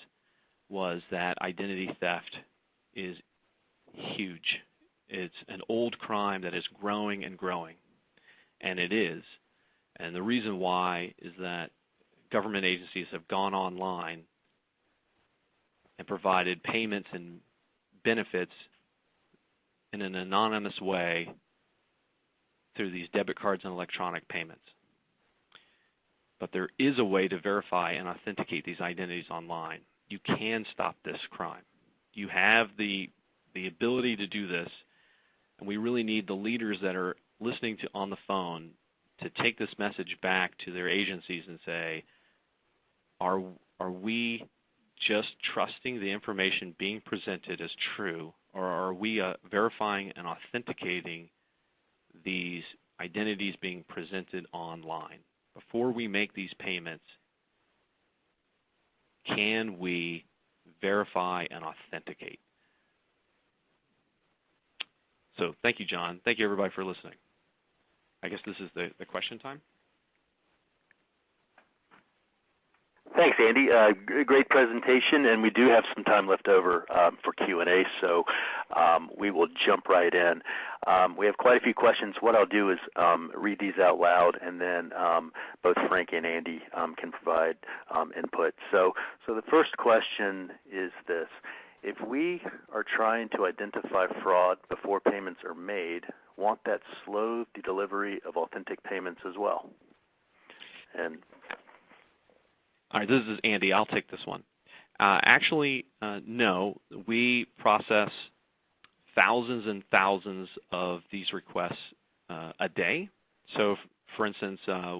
was that identity theft is huge. It's an old crime that is growing and growing, and it is. And the reason why is that government agencies have gone online and provided payments and benefits in an anonymous way through these debit cards and electronic payments. But there is a way to verify and authenticate these identities online. You can stop this crime. You have the ability to do this, and we really need the leaders that are listening to on the phone to take this message back to their agencies and say, are we just trusting the information being presented as true, or are we verifying and authenticating these identities being presented online? Before we make these payments, can we verify and authenticate? So thank you, John. Thank you, everybody, for listening. I guess this is the question time. Thanks, Andy. Great presentation, and we do have some time left over for Q&A, so we will jump right in. We have quite a few questions. What I'll do is read these out loud, and then both Frank and Andy can provide input. So the first question is this. If we are trying to identify fraud before payments are made, won't that slow the delivery of authentic payments as well? And all right, this is Andy. I'll take this one. Actually, no. We process thousands and thousands of these requests a day. So, for instance,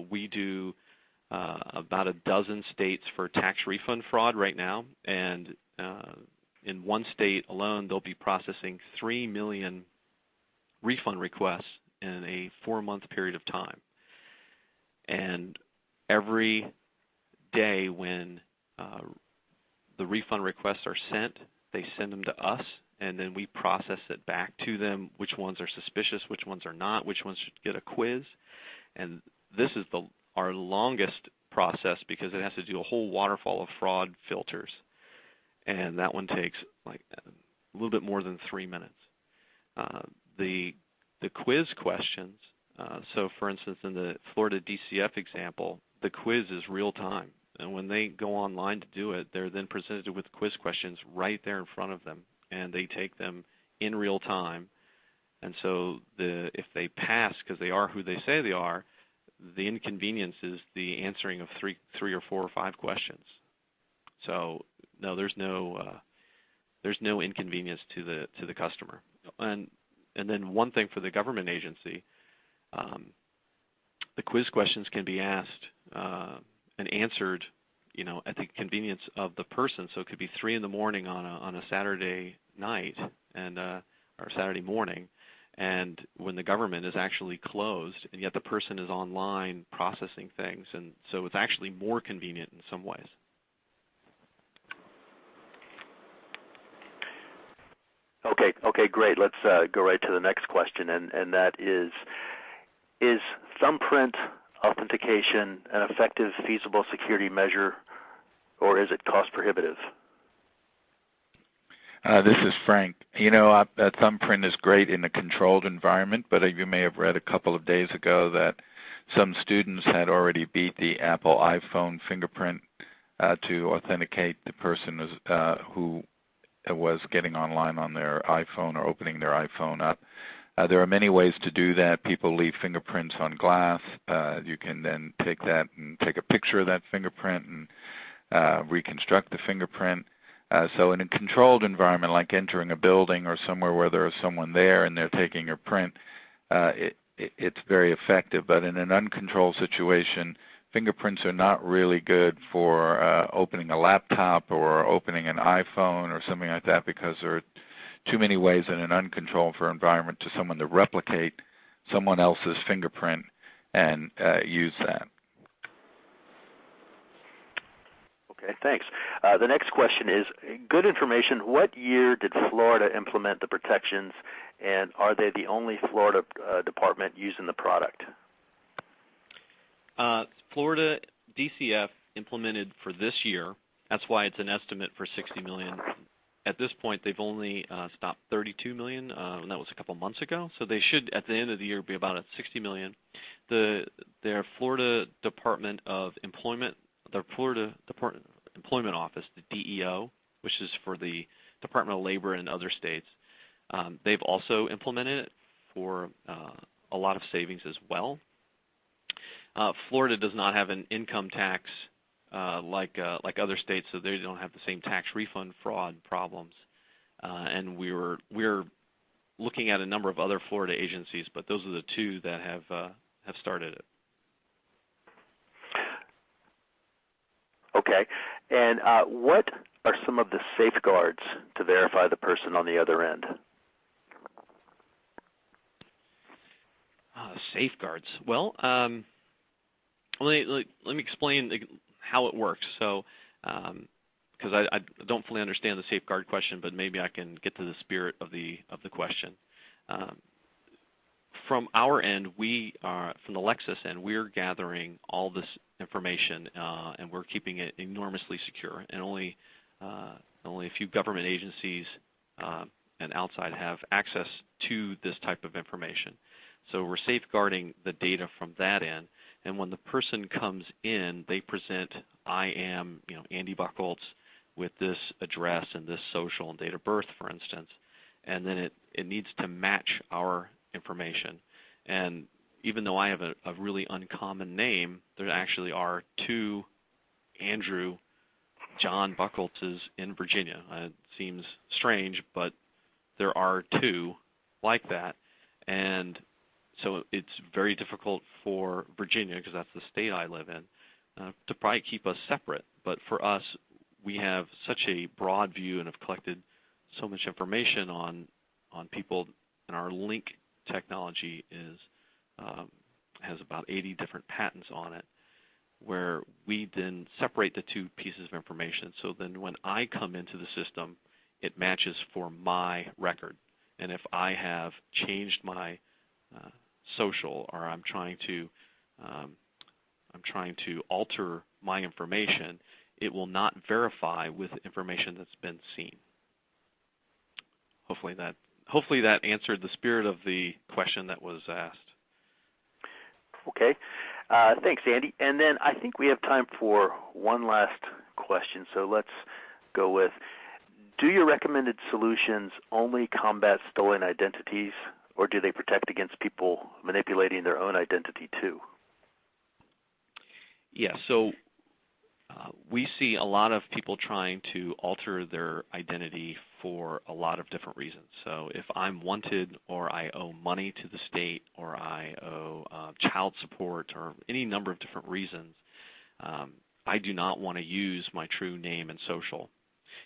we do about a dozen states for tax refund fraud right now, and in one state alone, they'll be processing 3 million refund requests in a 4-month period of time. And every day when the refund requests are sent, they send them to us, and then we process it back to them, which ones are suspicious, which ones are not, which ones should get a quiz. And this is our longest process because it has to do a whole waterfall of fraud filters. And that one takes like a little bit more than 3 minutes. The quiz questions, so for instance in the Florida DCF example, the quiz is real time. And when they go online to do it, they're then presented with quiz questions right there in front of them, and they take them in real time. And so if they pass, because they are who they say they are, the inconvenience is the answering of three or 4 or 5 questions. So no, there's no inconvenience to the customer. And then one thing for the government agency, the quiz questions can be asked and answered, at the convenience of the person. So it could be 3 in the morning on a Saturday night or Saturday morning, and when the government is actually closed, and yet the person is online processing things, and so it's actually more convenient in some ways. Okay, great. Let's go right to the next question, and that is thumbprint authentication an effective, feasible security measure, or is it cost prohibitive? This is Frank. A thumbprint is great in a controlled environment, but you may have read a couple of days ago that some students had already beat the Apple iPhone fingerprint to authenticate the person who was getting online on their iPhone or opening their iPhone up. There are many ways to do that. People leave fingerprints on glass. You can then take that and take a picture of that fingerprint and reconstruct the fingerprint. So in a controlled environment, like entering a building or somewhere where there is someone there and they're taking your print, it's very effective. But in an uncontrolled situation, fingerprints are not really good for opening a laptop or opening an iPhone or something like that, because there are too many ways in an uncontrolled environment to someone to replicate someone else's fingerprint and use that. Okay, thanks. The next question is, good information. What year did Florida implement the protections, and are they the only Florida department using the product? Florida DCF implemented for this year. That's why it's an estimate for $60 million. At this point, they've only stopped $32 million, and that was a couple months ago. So they should, at the end of the year, be about at $60 million. Their Florida Department of Employment, their Florida Employment Office, the DEO, which is for the Department of Labor in other states, they've also implemented it for a lot of savings as well. Florida does not have an income tax like other states, so they don't have the same tax refund fraud problems. And we're looking at a number of other Florida agencies, but those are the two that have started it. Okay. And what are some of the safeguards to verify the person on the other end? Safeguards. Well, let me explain how it works. So because I don't fully understand the safeguard question, but maybe I can get to the spirit of the question. From our end, from the Lexis end, we're gathering all this information and we're keeping it enormously secure. And only a few government agencies and outside have access to this type of information. So we're safeguarding the data from that end. And when the person comes in, they present, I am, Andy Buchholz with this address and this social and date of birth, for instance. And then it needs to match our information. And even though I have a really uncommon name, there actually are two Andrew John Buchholzes in Virginia. It seems strange, but there are two like that. And so it's very difficult for Virginia, because that's the state I live in, to probably keep us separate. But for us, we have such a broad view and have collected so much information on people, and our link technology has about 80 different patents on it, where we then separate the two pieces of information. So then when I come into the system, it matches for my record. And if I have changed my social, or I'm trying to alter my information, it will not verify with information that's been seen. Hopefully that answered the spirit of the question that was asked. Okay. Thanks, Andy. And then I think we have time for one last question. So let's go with, do your recommended solutions only combat stolen identities, or do they protect against people manipulating their own identity too? Yeah, so we see a lot of people trying to alter their identity for a lot of different reasons. So if I'm wanted, or I owe money to the state, or I owe child support, or any number of different reasons, I do not want to use my true name and social.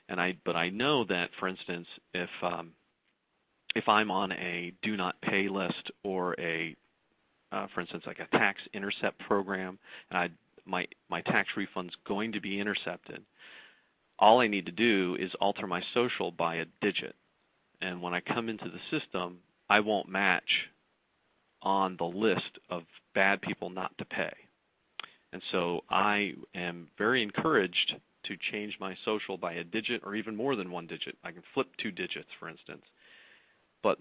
But I know that, for instance, if I'm on a do not pay list, or for instance, like a tax intercept program, and my tax refund's going to be intercepted, all I need to do is alter my social by a digit. And when I come into the system, I won't match on the list of bad people not to pay. And so I am very encouraged to change my social by a digit, or even more than one digit. I can flip 2 digits, for instance. But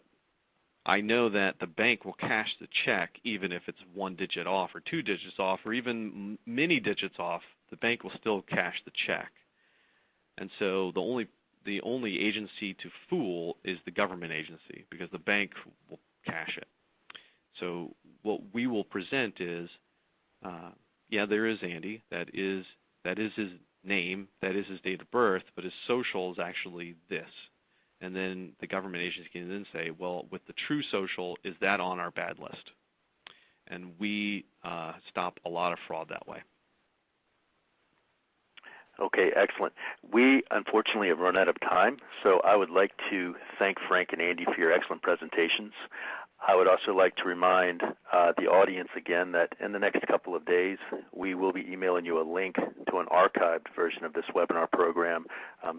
I know that the bank will cash the check even if it's 1 digit off, or 2 digits off, or even many digits off. The bank will still cash the check. And so the only agency to fool is the government agency, because the bank will cash it. So what we will present is, there is Andy. That is his name. That is his date of birth. But his social is actually this. And then the government agency can then say, well, with the true social, is that on our bad list? And we stop a lot of fraud that way. Okay, excellent. We unfortunately have run out of time, so I would like to thank Frank and Andy for your excellent presentations. I would also like to remind the audience again that in the next couple of days, we will be emailing you a link to an archived version of this webinar program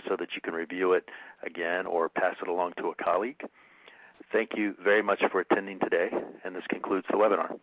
so that you can review it again or pass it along to a colleague. Thank you very much for attending today, and this concludes the webinar.